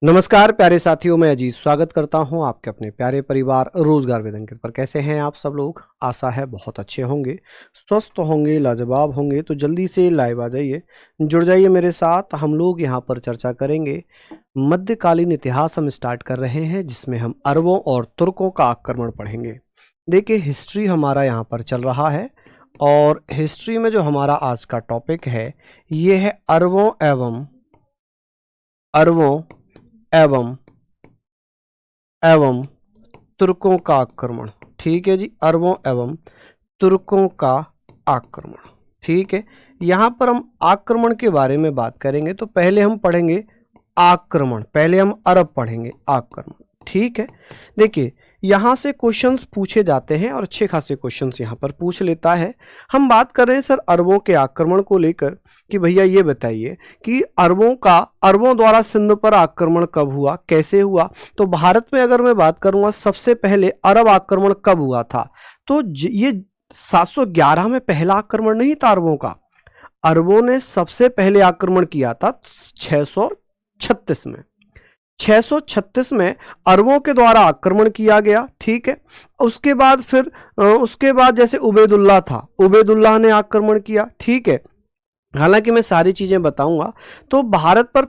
नमस्कार प्यारे साथियों, मैं अजीत स्वागत करता हूं आपके अपने प्यारे परिवार रोजगार विद अंकित पर। कैसे हैं आप सब लोग? आशा है बहुत अच्छे होंगे, स्वस्थ होंगे, लाजवाब होंगे। तो जल्दी से लाइव आ जाइए, जुड़ जाइए मेरे साथ। हम लोग यहां पर चर्चा करेंगे मध्यकालीन इतिहास। हम स्टार्ट कर रहे हैं जिसमें हम अरबों और तुर्कों का आक्रमण पढ़ेंगे। देखिए, हिस्ट्री हमारा यहाँ पर चल रहा है और हिस्ट्री में जो हमारा आज का टॉपिक है ये है अरबों एवं तुर्कों का आक्रमण। ठीक है जी, अरबों एवं तुर्कों का आक्रमण। ठीक है, यहां पर हम आक्रमण के बारे में बात करेंगे तो पहले हम पढ़ेंगे आक्रमण, पहले हम अरब पढ़ेंगे, आक्रमण। ठीक है, देखिए यहां से क्वेश्चंस पूछे जाते हैं और अच्छे खासे क्वेश्चंस यहां पर पूछ लेता है। हम बात कर रहे हैं सर अरबों के आक्रमण को लेकर कि भैया ये बताइए कि अरबों द्वारा सिंध पर आक्रमण कब हुआ, कैसे हुआ। तो भारत में अगर मैं बात करूंगा सबसे पहले अरब आक्रमण कब हुआ था, तो ये 711 में पहला आक्रमण नहीं था अरबों का। अरबों ने सबसे पहले आक्रमण किया था 636 में। 636 में अरबों के द्वारा आक्रमण किया गया। ठीक है, उसके बाद जैसे उबैदुल्लाह था, उबैदुल्लाह ने आक्रमण किया। ठीक है, हालांकि मैं सारी चीजें बताऊंगा। तो भारत पर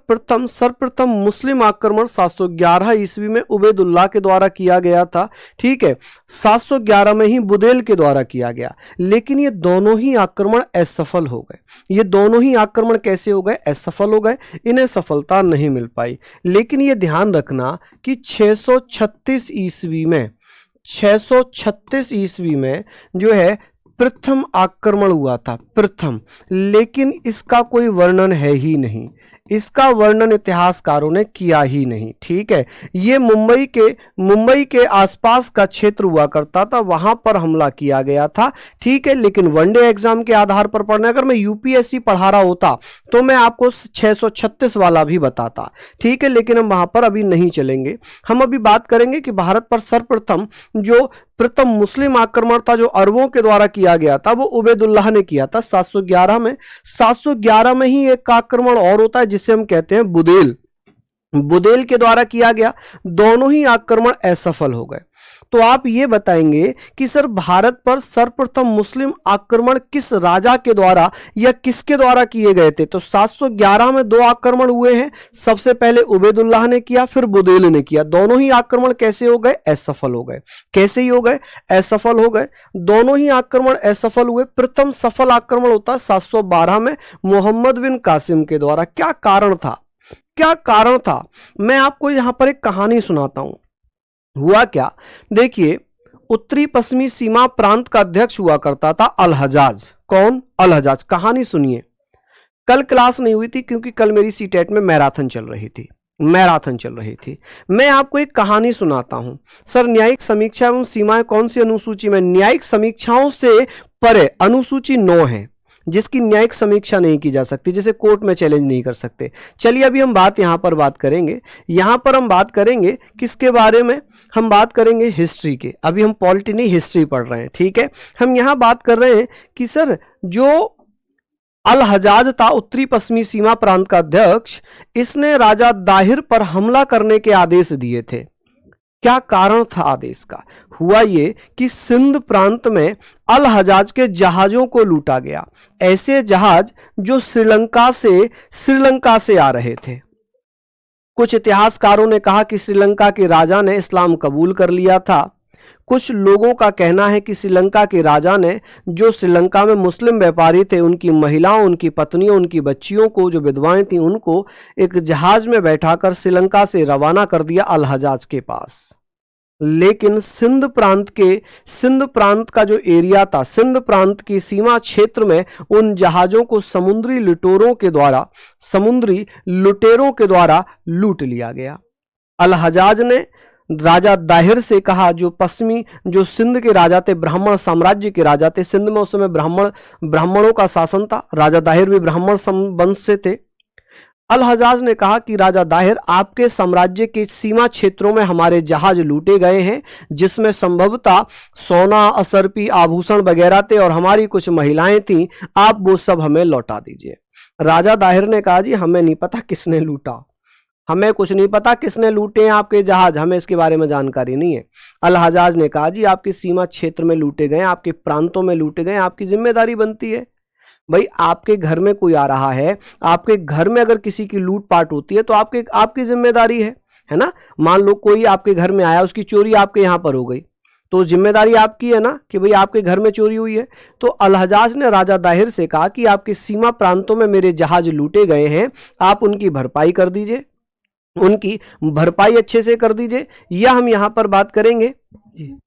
सर्वप्रथम मुस्लिम आक्रमण 711 ईस्वी में उबैदुल्लाह के द्वारा किया गया था। ठीक है, 711 में ही बुदेल के द्वारा किया गया। लेकिन ये दोनों ही आक्रमण असफल हो गए। ये दोनों ही आक्रमण कैसे हो गए? असफल हो गए, इन्हें सफलता नहीं मिल पाई। लेकिन ये ध्यान रखना कि 636 ईस्वी में जो है प्रथम आक्रमण हुआ था, प्रथम। लेकिन इसका कोई वर्णन है ही नहीं, इसका वर्णन इतिहासकारों ने किया ही नहीं। ठीक है, ये मुंबई के आसपास का क्षेत्र हुआ करता था, वहां पर हमला किया गया था। ठीक है, लेकिन वनडे एग्जाम के आधार पर पढ़ना, अगर मैं यूपीएससी पढ़ा रहा होता तो मैं आपको 636 वाला भी बताता। ठीक है, लेकिन हम वहां पर अभी नहीं चलेंगे। हम अभी बात करेंगे कि भारत पर सर्वप्रथम जो प्रथम मुस्लिम आक्रमण था जो अरबों के द्वारा किया गया था वो उबैदुल्लाह ने किया था 711 में। 711 में ही एक आक्रमण और होता है जिसे हम कहते हैं बुदेल के द्वारा किया गया। दोनों ही आक्रमण असफल हो गए। तो आप ये बताएंगे कि सर भारत पर सर्वप्रथम मुस्लिम आक्रमण किस राजा के द्वारा या किसके द्वारा किए गए थे? तो 711 में दो आक्रमण हुए हैं। सबसे पहले उबैदुल्लाह ने किया, फिर बुदेल ने किया। दोनों ही आक्रमण कैसे हो गए? असफल हो गए। कैसे ही हो गए? असफल हो गए। दोनों ही आक्रमण असफल हुए। प्रथम सफल आक्रमण होता है 712 में मोहम्मद बिन कासिम के द्वारा। क्या कारण था? मैं आपको यहां पर एक कहानी सुनाता हूं। हुआ क्या, देखिए, उत्तरी पश्चिमी सीमा प्रांत का अध्यक्ष हुआ करता था अल हजाज। कौन? अल हजाज। कहानी सुनिए। कल क्लास नहीं हुई थी क्योंकि कल मेरी सीटेट में मैराथन चल रही थी। मैं आपको एक कहानी सुनाता हूं। सर न्यायिक समीक्षा एवं सीमाएं कौन सी अनुसूची में? न्यायिक समीक्षाओं से परे अनुसूची 9 है जिसकी न्यायिक समीक्षा नहीं की जा सकती, जिसे कोर्ट में चैलेंज नहीं कर सकते। चलिए अभी हम यहां पर बात करेंगे किसके बारे में? हम बात करेंगे हिस्ट्री के। अभी हम पॉलिटी नहीं हिस्ट्री पढ़ रहे हैं। ठीक है, हम यहां बात कर रहे हैं कि सर जो अल हजाज था उत्तरी पश्चिमी सीमा प्रांत का अध्यक्ष, इसने राजा दाहिर पर हमला करने के आदेश दिए थे। क्या कारण था आदेश का? हुआ ये कि सिंध प्रांत में अल हजाज के जहाजों को लूटा गया। ऐसे जहाज जो श्रीलंका से आ रहे थे। कुछ इतिहासकारों ने कहा कि श्रीलंका के राजा ने इस्लाम कबूल कर लिया था। कुछ लोगों का कहना है कि श्रीलंका के राजा ने, जो श्रीलंका में मुस्लिम व्यापारी थे, उनकी महिलाओं, उनकी पत्नियों, उनकी बच्चियों को, जो विधवाएं थीं, उनको एक जहाज में बैठाकर श्रीलंका से रवाना कर दिया अल हजाज के पास। लेकिन सिंध प्रांत का जो एरिया था, सिंध प्रांत की सीमा क्षेत्र में उन जहाजों को समुद्री लुटेरों के द्वारा लूट लिया गया। अल हजाज ने राजा दाहिर से कहा, जो सिंध के राजा थे, ब्राह्मण साम्राज्य के राजा थे। सिंध में उस समय ब्राह्मणों का शासन था। राजा दाहिर भी ब्राह्मण वंश से थे। अल हजाज ने कहा कि राजा दाहिर, आपके साम्राज्य के सीमा क्षेत्रों में हमारे जहाज लूटे गए हैं, जिसमें संभवतः सोना, असरपी, आभूषण वगैरह थे और हमारी कुछ महिलाएं थीं। आप वो सब हमें लौटा दीजिए। राजा दाहिर ने कहा, जी हमें नहीं पता किसने लूटा, हमें कुछ नहीं पता किसने लूटे हैं आपके जहाज, हमें इसके बारे में जानकारी नहीं है। अल हजाज ने कहा जी आपके सीमा क्षेत्र में लूटे गए, आपके प्रांतों में लूटे गए, आपकी जिम्मेदारी बनती है। भाई आपके घर में कोई आ रहा है, आपके घर में अगर किसी की लूटपाट होती है तो आपकी जिम्मेदारी है ना। मान लो कोई आपके घर में आया, उसकी चोरी आपके यहाँ पर हो गई, तो जिम्मेदारी आपकी है ना कि भाई आपके घर में चोरी हुई है। तो अल हजाज ने राजा दाहिर से कहा कि आपके सीमा प्रांतों में मेरे जहाज लूटे गए हैं, आप उनकी भरपाई कर दीजिए, उनकी भरपाई अच्छे से कर दीजिए। यह हम यहां पर बात करेंगे जी।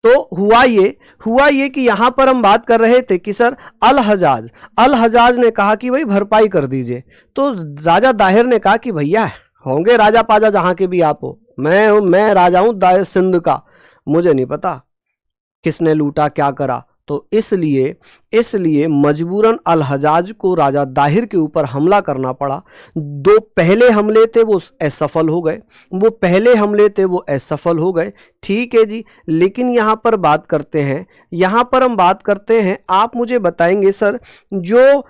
तो हुआ ये कि यहां पर हम बात कर रहे थे कि सर अल हजाज ने कहा कि भाई भरपाई कर दीजिए। तो राजा दाहिर ने कहा कि भैया होंगे राजा पाजा जहां के भी आप हो, मैं राजा हूं दाहिर सिंध का, मुझे नहीं पता किसने लूटा क्या करा। तो इसलिए मजबूरन अल हजाज को राजा दाहिर के ऊपर हमला करना पड़ा। दो पहले हमले थे वो असफल हो गए, ठीक है जी। लेकिन यहाँ पर हम बात करते हैं, आप मुझे बताएंगे सर जो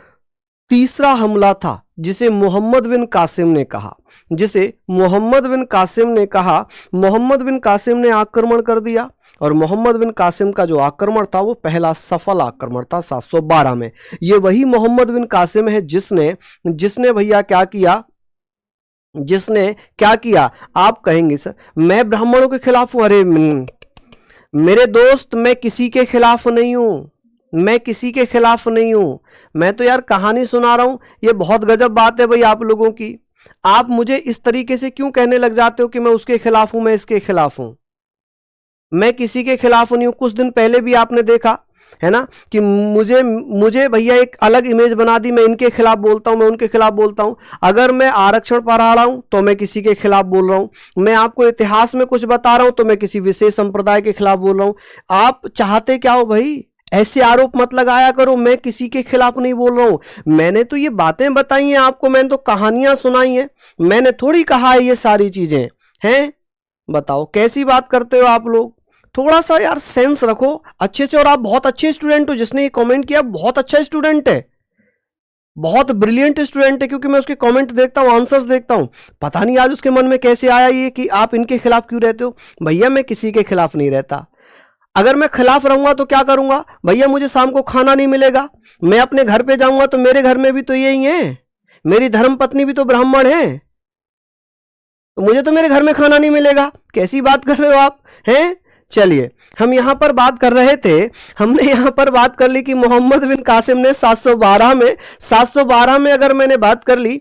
तीसरा हमला था जिसे मोहम्मद बिन कासिम ने आक्रमण कर दिया, और मोहम्मद बिन कासिम का जो आक्रमण था वो पहला सफल आक्रमण था 712 में। ये वही मोहम्मद बिन कासिम है जिसने भैया क्या किया, आप कहेंगे सर मैं ब्राह्मणों के खिलाफ हूं। अरे मेरे दोस्त मैं किसी के खिलाफ नहीं हूं, मैं तो यार कहानी सुना रहा हूं। ये बहुत गजब बात है भाई आप लोगों की। आप मुझे इस तरीके से क्यों कहने लग जाते हो कि मैं उसके खिलाफ हूं, मैं इसके खिलाफ हूं? मैं किसी के खिलाफ नहीं हूं। कुछ दिन पहले भी आपने देखा है ना कि मुझे भैया एक अलग इमेज बना दी, मैं इनके खिलाफ बोलता हूं, मैं उनके खिलाफ बोलता हूं। अगर मैं आरक्षण पढ़ा रहा हूं तो मैं किसी के खिलाफ बोल रहा हूं, मैं आपको इतिहास में कुछ बता रहा हूं तो मैं किसी विशेष संप्रदाय के खिलाफ बोल रहा हूं। आप चाहते क्या हो भाई? ऐसे आरोप मत लगाया करो, मैं किसी के खिलाफ नहीं बोल रहा हूं। मैंने तो ये बातें बताई हैं आपको, मैंने तो कहानियां सुनाई हैं, मैंने थोड़ी कहा है ये सारी चीजें हैं। बताओ कैसी बात करते हो आप लोग? थोड़ा सा यार सेंस रखो अच्छे से। और आप बहुत अच्छे स्टूडेंट हो, जिसने ये कमेंट किया बहुत अच्छा स्टूडेंट है, बहुत ब्रिलियंट स्टूडेंट है, क्योंकि मैं उसके कमेंट देखता हूं, आंसर्स देखता हूं। पता नहीं आज उसके मन में कैसे आया ये कि आप इनके खिलाफ क्यों रहते हो। भैया मैं किसी के खिलाफ नहीं रहता। अगर मैं खिलाफ रहूंगा तो क्या करूंगा भैया? मुझे शाम को खाना नहीं मिलेगा। मैं अपने घर पे जाऊंगा तो मेरे घर में भी तो यही है, मेरी धर्म पत्नी भी तो ब्राह्मण है, तो मुझे तो मेरे घर में खाना नहीं मिलेगा। कैसी बात कर रहे हो आप हैं? चलिए हम यहां पर बात कर रहे थे, हमने यहां पर बात कर ली कि मोहम्मद बिन कासिम ने 712 में अगर मैंने बात कर ली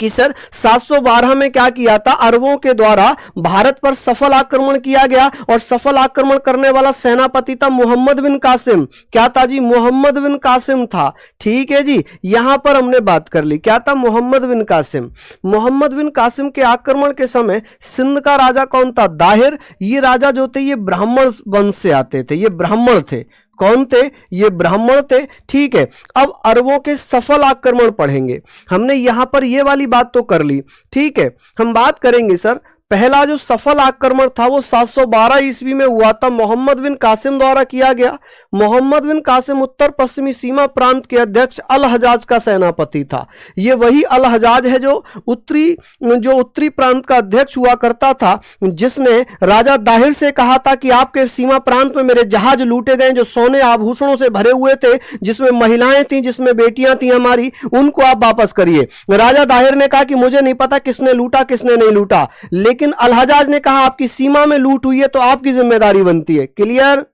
कि सर 712 में क्या किया था, अरबों के द्वारा भारत पर सफल आक्रमण किया गया, और सफल आक्रमण करने वाला सेनापति था मोहम्मद बिन कासिम। क्या था जी? मोहम्मद बिन कासिम था, ठीक है जी। यहां पर हमने बात कर ली क्या था? मोहम्मद बिन कासिम के आक्रमण के समय सिंध का राजा कौन था? दाहिर। ये राजा जो थे ये ब्राह्मण वंश से आते थे, ये ब्राह्मण थे। कौन थे? ये ब्राह्मण थे, ठीक है। अब अरबों के सफल आक्रमण पढ़ेंगे। हमने यहां पर ये वाली बात तो कर ली, ठीक है। हम बात करेंगे सर पहला जो सफल आक्रमण था वो 712 ईस्वी में हुआ था, मोहम्मद बिन कासिम द्वारा किया गया। मोहम्मद बिन कासिम उत्तर पश्चिमी सीमा प्रांत के अध्यक्ष अल हजाज का सेनापति था। ये वही अल हजाज है जो उत्तरी प्रांत का अध्यक्ष हुआ करता था, जिसने राजा दाहिर से कहा था कि आपके सीमा प्रांत में मेरे जहाज लूटे गए जो सोने आभूषणों से भरे हुए थे, जिसमें महिलाएं थी, जिसमें बेटियां थी हमारी, उनको आप वापस करिए। राजा दाहिर ने कहा कि मुझे नहीं पता किसने लूटा किसने नहीं लूटा, लेकिन अल हजाज ने कहा आपकी सीमा में लूट हुई है तो आपकी जिम्मेदारी बनती है। क्लियर?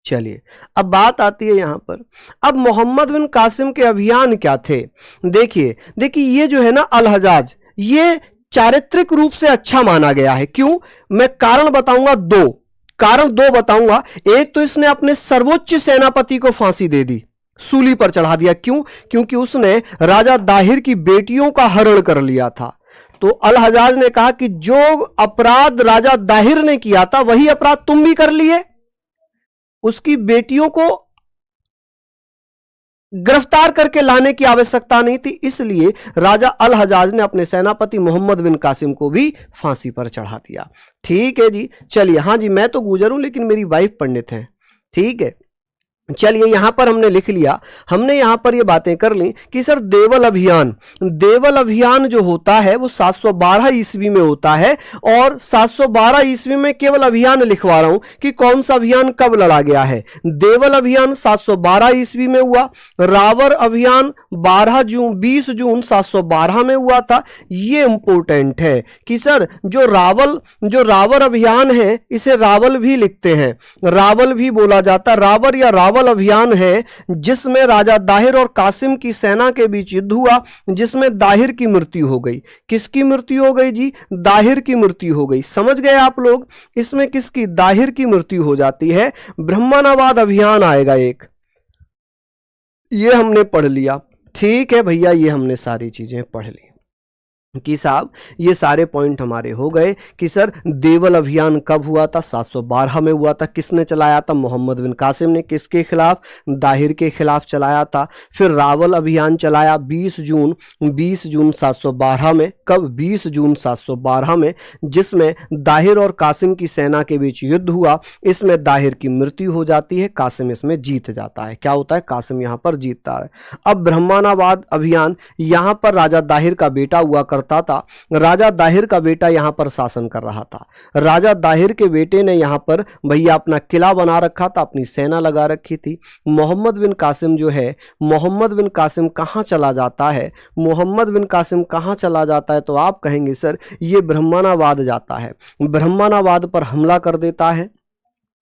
चलिए अब बात आती है यहां पर, अब मोहम्मद बिन कासिम के अभियान क्या थे? देखिए ये जो है ना अल हजाज, ये चारित्रिक रूप से अच्छा माना गया है। क्यों? मैं कारण बताऊंगा, दो बताऊंगा। एक तो इसने अपने सर्वोच्च सेनापति को फांसी दे दी, सूली पर चढ़ा दिया। क्यों? क्योंकि उसने राजा दाहिर की बेटियों का हरण कर लिया था। तो अल हजाज ने कहा कि जो अपराध राजा दाहिर ने किया था वही अपराध तुम भी कर लिए। उसकी बेटियों को गिरफ्तार करके लाने की आवश्यकता नहीं थी, इसलिए राजा अल हजाज ने अपने सेनापति मोहम्मद बिन कासिम को भी फांसी पर चढ़ा दिया। ठीक है जी। चलिए, हाँ जी, मैं तो गुजर हूं लेकिन मेरी वाइफ पंडित है, ठीक है। चलिए यहां पर हमने लिख लिया, हमने यहां पर ये बातें कर ली कि सर देवल अभियान जो होता है वो 712 ईस्वी में होता है, और 712 ईस्वी में केवल अभियान लिखवा रहा हूं कि कौन सा अभियान कब लड़ा गया है। देवल अभियान 712 ईस्वी में हुआ, रावण अभियान 20 जून 712 में हुआ था। ये इंपॉर्टेंट है कि सर जो रावण अभियान है इसे रावल भी लिखते हैं, रावल भी बोला जाता, रावण या रावल अभियान है, जिसमें राजा दाहिर और कासिम की सेना के बीच युद्ध हुआ, जिसमें दाहिर की मृत्यु हो गई। किसकी मृत्यु हो गई जी? दाहिर की मृत्यु हो गई। समझ गए आप लोग? इसमें किसकी? दाहिर की मृत्यु हो जाती है। ब्रह्मणाबाद अभियान आएगा एक, ये हमने पढ़ लिया। ठीक है भैया, ये हमने सारी चीजें पढ़ ली कि साहब ये सारे पॉइंट हमारे हो गए कि सर देवल अभियान कब हुआ था? 712 में हुआ था। किसने चलाया था? मोहम्मद बिन कासिम ने। किसके खिलाफ? दाहिर के खिलाफ चलाया था। फिर रावल अभियान चलाया 20 जून 712 में। कब? 20 जून 712 में, जिसमें दाहिर और कासिम की सेना के बीच युद्ध हुआ। इसमें दाहिर की मृत्यु हो जाती है, कासिम इसमें जीत जाता है। क्या होता है? कासिम यहां पर जीतता है। अब ब्रह्मणाबाद अभियान, यहां पर राजा दाहिर का बेटा हुआ करता था। राजा दाहिर का बेटा यहां पर शासन कर रहा था। राजा दाहिर के बेटे ने यहां पर भैया अपना किला बना रखा था, अपनी सेना लगा रखी थी। मोहम्मद बिन कासिम जो है, मोहम्मद बिन कासिम कहां चला जाता है? मोहम्मद बिन कासिम कहां चला जाता है? तो आप कहेंगे सर ये ब्रह्मणाबाद जाता है, ब्रह्मणाबाद पर हमला कर देता है।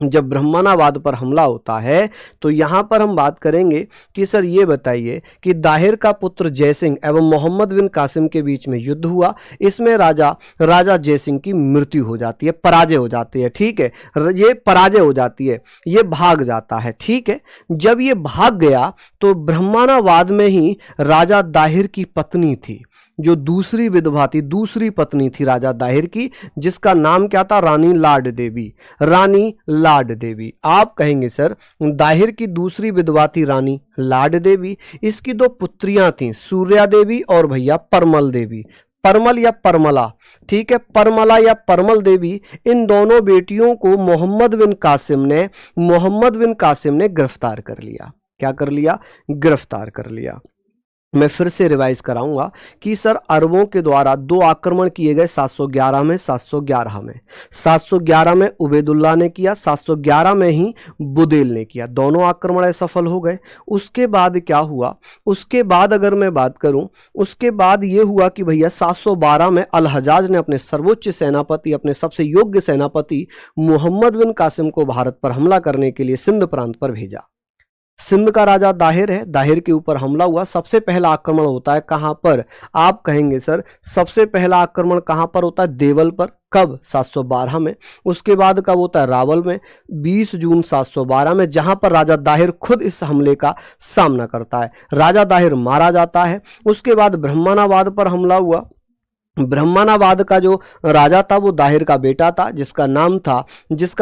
जब ब्रह्मणाबाद पर हमला होता है तो यहां पर हम बात करेंगे कि सर ये बताइए कि दाहिर का पुत्र जयसिंह एवं मोहम्मद बिन कासिम के बीच में युद्ध हुआ। इसमें राजा जयसिंह की मृत्यु हो जाती है, पराजय हो जाती है। ठीक है, ये पराजय हो जाती है, ये भाग जाता है। ठीक है, जब ये भाग गया तो ब्रह्मणाबाद में ही राजा दाहिर की पत्नी थी, जो दूसरी विधवा थी, दूसरी पत्नी थी राजा दाहिर की, जिसका नाम क्या था? रानी लाड देवी। रानी लाड देवी। आप कहेंगे सर दाहिर की दूसरी विधवा थी रानी लाड देवी। इसकी दो पुत्रियां थीं, सूर्या देवी और भैया परमल देवी। परमल या परमला, ठीक है, परमला या परमल देवी। इन दोनों बेटियों को मोहम्मद बिन कासिम ने गिरफ्तार कर लिया। क्या कर लिया? गिरफ्तार कर लिया। मैं फिर से रिवाइज कराऊंगा कि सर अरबों के द्वारा दो आक्रमण किए गए 711 में, 711 में उबैदुल्ला ने किया, 711 में ही बुदेल ने किया। दोनों आक्रमण असफल हो गए। उसके बाद क्या हुआ? उसके बाद अगर मैं बात करूं, उसके बाद ये हुआ कि भैया 712 में अल हजाज ने अपने सर्वोच्च सेनापति, अपने सबसे योग्य सेनापति मोहम्मद बिन कासिम को भारत पर हमला करने के लिए सिंध प्रांत पर भेजा। सिंध का राजा दाहिर है, दाहिर के ऊपर हमला हुआ। सबसे पहला आक्रमण होता है कहां पर? आप कहेंगे सर सबसे पहला आक्रमण कहां पर होता है? देवल पर। कब? 712 में। उसके बाद कब होता है? रावल में, 20 जून 712 में, जहां पर राजा दाहिर खुद इस हमले का सामना करता है। राजा दाहिर मारा जाता है। उसके बाद ब्रह्मणाबाद पर हमला हुआ। ब्रह्मणाबाद का जो राजा था वो दाहिर का बेटा था, जिसका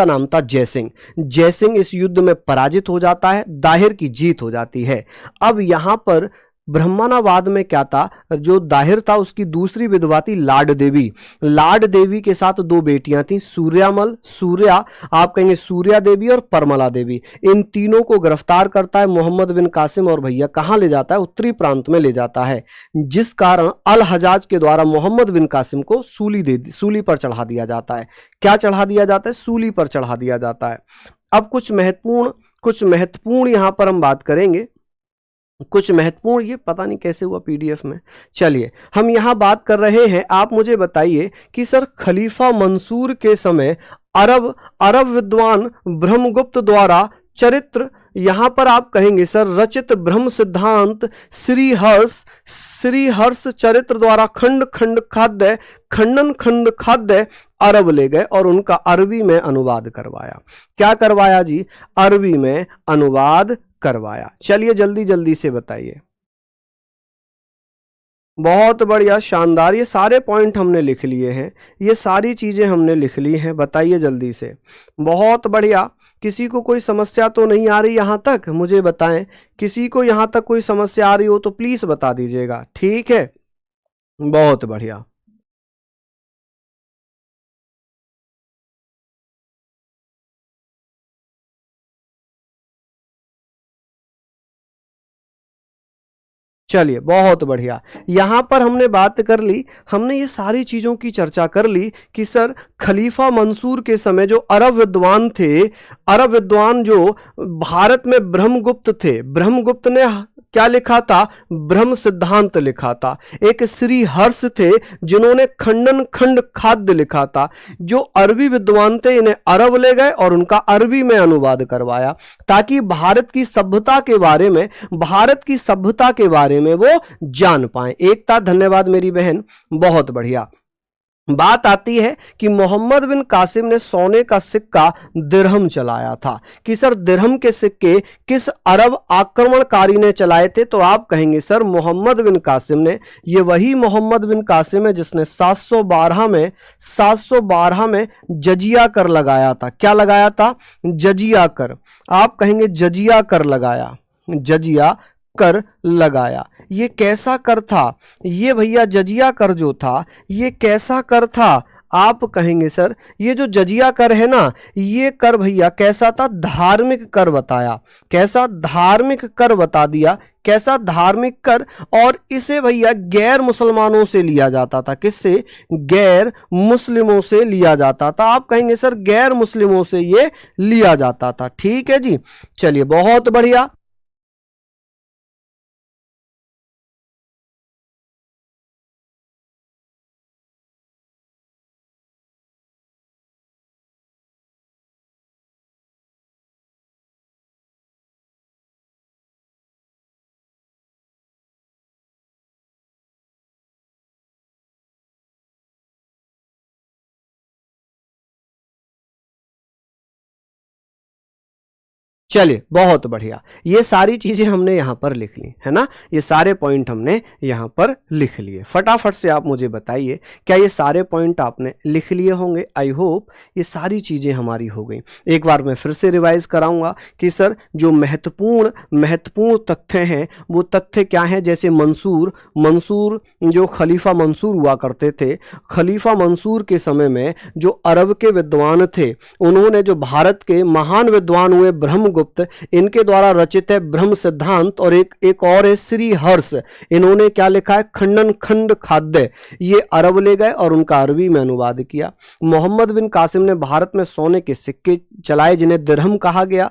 नाम था जयसिंह। जयसिंह इस युद्ध में पराजित हो जाता है, दाहिर की जीत हो जाती है। अब यहां पर ब्रह्मणाबाद में क्या था? जो दाहिर था उसकी दूसरी विधवा थी लाड देवी। लाड देवी के साथ दो बेटियां थी, सूर्या, आप कहेंगे सूर्या देवी और परमला देवी। इन तीनों को गिरफ्तार करता है मोहम्मद बिन कासिम, और भैया कहां ले जाता है? उत्तरी प्रांत में ले जाता है, जिस कारण अल हजाज के द्वारा मोहम्मद बिन कासिम को सूली पर चढ़ा दिया जाता है। क्या चढ़ा दिया जाता है? सूली पर चढ़ा दिया जाता है। अब कुछ महत्वपूर्ण यहां पर हम बात करेंगे, कुछ महत्वपूर्ण, ये पता नहीं कैसे हुआ पीडीएफ में। चलिए हम यहां बात कर रहे हैं, आप मुझे बताइए कि सर खलीफा मंसूर के समय अरब विद्वान ब्रह्मगुप्त द्वारा चरित्र, यहां पर आप कहेंगे सर रचित ब्रह्म सिद्धांत श्री हर्ष चरित्र द्वारा खंडन खंड खाद्य अरब ले गए और उनका अरबी में अनुवाद करवाया। क्या करवाया जी? अरबी में अनुवाद करवाया। चलिए जल्दी जल्दी से बताइए। बहुत बढ़िया, शानदार, ये सारे पॉइंट हमने लिख लिए हैं, ये सारी चीजें हमने लिख ली हैं। बताइए जल्दी से। बहुत बढ़िया। किसी को कोई समस्या तो नहीं आ रही यहां तक? मुझे बताएं, किसी को यहां तक कोई समस्या आ रही हो तो प्लीज बता दीजिएगा। ठीक है, बहुत बढ़िया। चलिए बहुत बढ़िया। यहाँ पर हमने बात कर ली, हमने ये सारी चीज़ों की चर्चा कर ली कि सर खलीफा मंसूर के समय जो अरब विद्वान थे, अरब विद्वान जो भारत में ब्रह्मगुप्त थे, ब्रह्मगुप्त ने क्या लिखा था? ब्रह्म सिद्धांत लिखा था। एक श्री हर्ष थे जिन्होंने खंडन खंड खाद्य लिखा था। जो अरबी विद्वान थे इन्हें अरब ले गए और उनका अरबी में अनुवाद करवाया ताकि भारत की सभ्यता के बारे में, भारत की सभ्यता के बारे में वो जान पाए। एकता, धन्यवाद मेरी बहन, बहुत बढ़िया। बात आती है कि मोहम्मद बिन कासिम ने सोने का सिक्का दिरहम चलाया था कि सर दिरहम के सिक्के किस अरब आक्रमणकारी ने चलाए थे? तो आप कहेंगे सर मोहम्मद बिन कासिम ने। ये वही मोहम्मद बिन कासिम है जिसने 712 में जजिया कर लगाया था। क्या लगाया था? जजिया कर। आप कहेंगे जजिया कर लगाया, जजिया कर लगाया। ये कैसा कर था? ये भैया जजिया कर जो था ये कैसा कर था? आप कहेंगे सर ये जो जजिया कर है ना, ये कर भैया कैसा था? धार्मिक कर बताया। कैसा? धार्मिक कर बता दिया। कैसा? धार्मिक कर। और इसे भैया गैर मुसलमानों से लिया जाता था। किससे? गैर मुस्लिमों से लिया जाता था। आप कहेंगे सर गैर मुस्लिमों से ये लिया जाता था। ठीक है जी, चलिए बहुत बढ़िया। चलिए बहुत बढ़िया। ये सारी चीजें हमने यहां पर लिख ली है ना, ये सारे पॉइंट हमने यहां पर लिख लिए। फटाफट से आप मुझे बताइए क्या ये सारे पॉइंट आपने लिख लिए होंगे? आई होप ये सारी चीजें हमारी हो गई। एक बार मैं फिर से रिवाइज कराऊंगा कि सर जो महत्वपूर्ण तथ्य हैं वो तथ्य क्या हैं? जैसे मंसूर जो खलीफा मंसूर हुआ करते थे, खलीफा मंसूर के समय में जो अरब के विद्वान थे उन्होंने जो भारत के महान विद्वान हुए ब्रह्मगुप्त, इनके द्वारा रचित है ब्रह्म सिद्धांत। और एक और है श्री हर्ष, इन्होंने क्या लिखा है? खंडन खंड खाद्य। ये अरब ले गए और उनका अरबी में अनुवाद किया। मोहम्मद बिन कासिम ने भारत में सोने के सिक्के चलाए जिन्हें दिरहम कहा गया।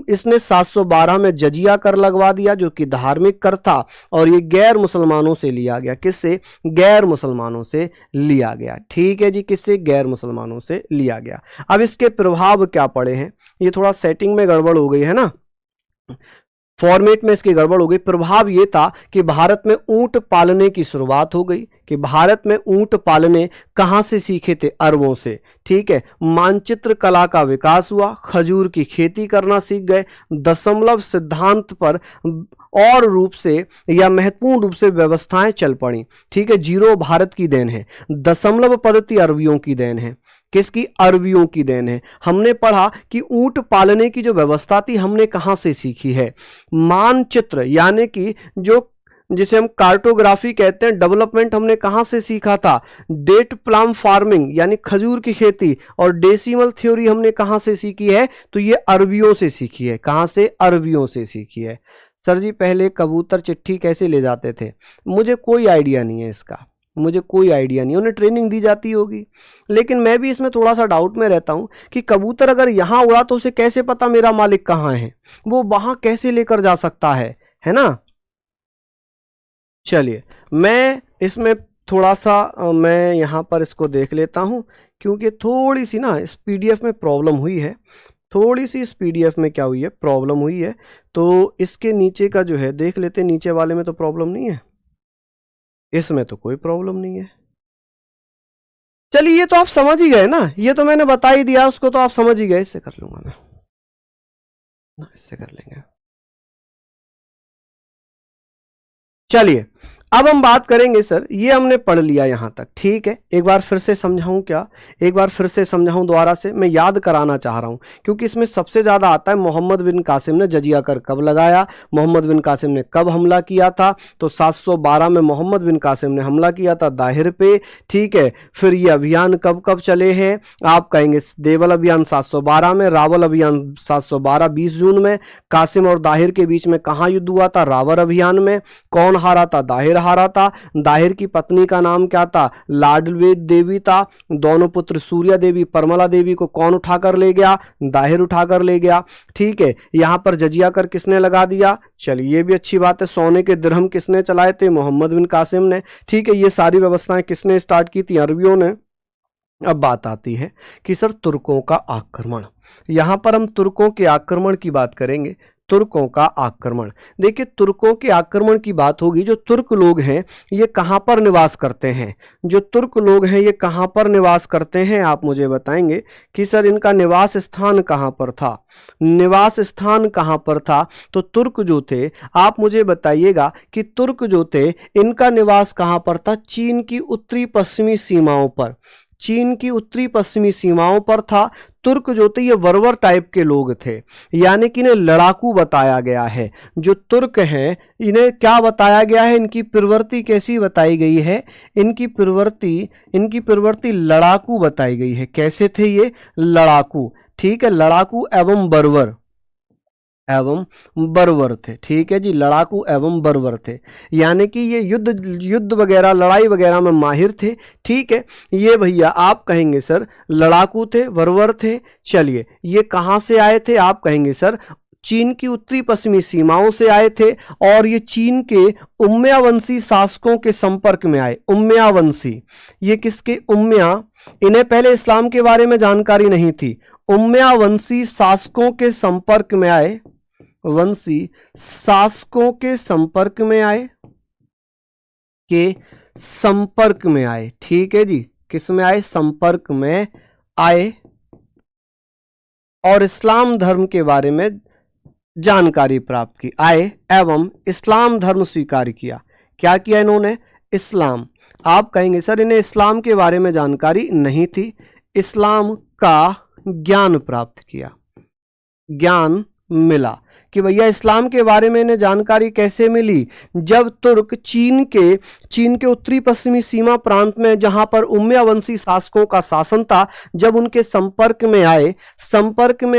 इसने 712 में जजिया कर लगवा दिया जो कि धार्मिक कर था और ये गैर मुसलमानों से लिया गया। किससे? गैर मुसलमानों से लिया गया। ठीक है जी, किससे? गैर मुसलमानों से लिया गया। अब इसके प्रभाव क्या पड़े हैं? ये थोड़ा सेटिंग में गड़बड़ हो गई है ना, फॉर्मेट में इसकी गड़बड़ हो गई। प्रभाव ये था कि भारत में ऊंट पालने की शुरुआत हो गई। कि भारत में ऊंट पालने कहां से सीखे थे? अरबों से। ठीक है। मानचित्र कला का विकास हुआ, खजूर की खेती करना सीख गए, दशमलव सिद्धांत पर और रूप से या महत्वपूर्ण रूप से व्यवस्थाएं चल पड़ी। ठीक है। जीरो भारत की देन है, दशमलव पद्धति अरबियों की देन है। किसकी? अरबियों की देन है। हमने पढ़ा कि ऊंट पालने की जो व्यवस्था थी हमने कहां से सीखी है? मानचित्र यानी कि जो जिसे हम कार्टोग्राफी कहते हैं, डेवलपमेंट हमने कहां से सीखा था? डेट प्लम फार्मिंग यानी खजूर की खेती और डेसिमल थ्योरी हमने कहां से सीखी है? तो ये अरबियों से सीखी है। कहां से? अरबियों से सीखी है। सर जी पहले कबूतर चिट्ठी कैसे ले जाते थे? मुझे कोई आइडिया नहीं है इसका, मुझे कोई आइडिया नहीं। उन्हें ट्रेनिंग दी जाती होगी, लेकिन मैं भी इसमें थोड़ा सा डाउट में रहता हूं कि कबूतर अगर यहां उड़ा तो उसे कैसे पता मेरा मालिक कहां है? वो वहां कैसे लेकर जा सकता है ना? चलिए मैं इसमें थोड़ा सा मैं यहाँ पर इसको देख लेता हूँ क्योंकि थोड़ी सी ना इस पीडीएफ में प्रॉब्लम हुई है। थोड़ी सी इस पीडीएफ में क्या हुई है? प्रॉब्लम हुई है। तो इसके नीचे का जो है देख लेते, नीचे वाले में तो प्रॉब्लम नहीं है, इसमें तो कोई प्रॉब्लम नहीं है। चलिए ये तो आप समझ ही गए ना, ये तो मैंने बता ही दिया, उसको तो आप समझ ही गए। इससे कर लूंगा मैं ना, इससे कर लेंगे। चलिए अब हम बात करेंगे सर, ये हमने पढ़ लिया यहां तक। ठीक है। एक बार फिर से समझाऊं क्या? एक बार फिर से समझाऊं दोबारा से, मैं याद कराना चाह रहा हूं क्योंकि इसमें सबसे ज्यादा आता है मोहम्मद बिन कासिम ने जजिया कर कब लगाया, मोहम्मद बिन कासिम ने कब हमला किया था? तो 712 में मोहम्मद बिन कासिम ने हमला किया था दाहिर पे। ठीक है। फिर ये अभियान कब कब चले हैं? आप कहेंगे देवल अभियान 712 में, रावल अभियान 712 20 जून में। कासिम और दाहिर के बीच में कहां युद्ध हुआ था? रावल अभियान में। कौन हारा था? दाहिर हारा था। दाहिर की पत्नी का नाम क्या था? लाडवेद देवी था। दोनों पुत्र सूर्या देवी, परमला देवी को कौन उठा कर ले गया? दाहिर उठा कर ले गया। ठीक है, यहां पर जजिया कर किसने लगा दिया? चलिए ये भी अच्छी बात है। सोने के दिरहम किसने चलाए थे? मोहम्मद बिन कासिम ने। ठीक है, ये सारी व्यवस्थाएं किसने स्टार्ट की थी? अरबियों ने। अब बात आती है कि सर तुर्कों का आक्रमण। यहां पर हम तुर्कों के आक्रमण की बात करेंगे। तुर्कों का आक्रमण, देखिए तुर्कों के आक्रमण की बात होगी। जो तुर्क लोग हैं ये कहां पर निवास करते हैं? जो तुर्क लोग हैं ये कहां पर निवास करते हैं? आप मुझे बताएंगे कि सर इनका निवास स्थान कहां पर था? निवास स्थान कहां पर था? तो तुर्क जो थे, आप मुझे बताइएगा कि तुर्क जो थे इनका निवास कहां पर था? चीन की उत्तरी पश्चिमी सीमाओं पर। चीन की उत्तरी पश्चिमी सीमाओं पर था। तुर्क जो थे ये बर्बर टाइप के लोग थे, यानी कि इन्हें लड़ाकू बताया गया है। जो तुर्क हैं इन्हें क्या बताया गया है? इनकी प्रवृत्ति कैसी बताई गई है? इनकी प्रवृत्ति लड़ाकू बताई गई है। कैसे थे ये? लड़ाकू। ठीक है, लड़ाकू एवं बर्बर थे। ठीक है जी, लड़ाकू एवं बर्बर थे, यानी कि ये युद्ध वगैरह, लड़ाई वगैरह में माहिर थे। ठीक है, ये भैया आप कहेंगे सर लड़ाकू थे, बर्बर थे। चलिए ये कहाँ से आए थे? आप कहेंगे सर चीन की उत्तरी पश्चिमी सीमाओं से आए थे और ये चीन के उम्मयावंशी शासकों के संपर्क में आए। उम्मयावंशी, ये किसके? उम्मया, इन्हें पहले इस्लाम के बारे में जानकारी नहीं थी। उम्मयावंशी शासकों के संपर्क में आए, वंशी शासकों के संपर्क में आए, ठीक है जी, किस में आए? संपर्क में आए और इस्लाम धर्म के बारे में जानकारी प्राप्त की। आए एवं इस्लाम धर्म स्वीकार किया। क्या किया इन्होंने? इस्लाम। आप कहेंगे सर इन्हें इस्लाम के बारे में जानकारी नहीं थी, इस्लाम का ज्ञान प्राप्त किया। ज्ञान मिला कि भैया इस्लाम के बारे में इन्हें जानकारी कैसे मिली? जब तुर्क चीन के उत्तरी पश्चिमी सीमा प्रांत में जहां पर उम्मयावंशी शासकों का शासन था, जब उनके संपर्क में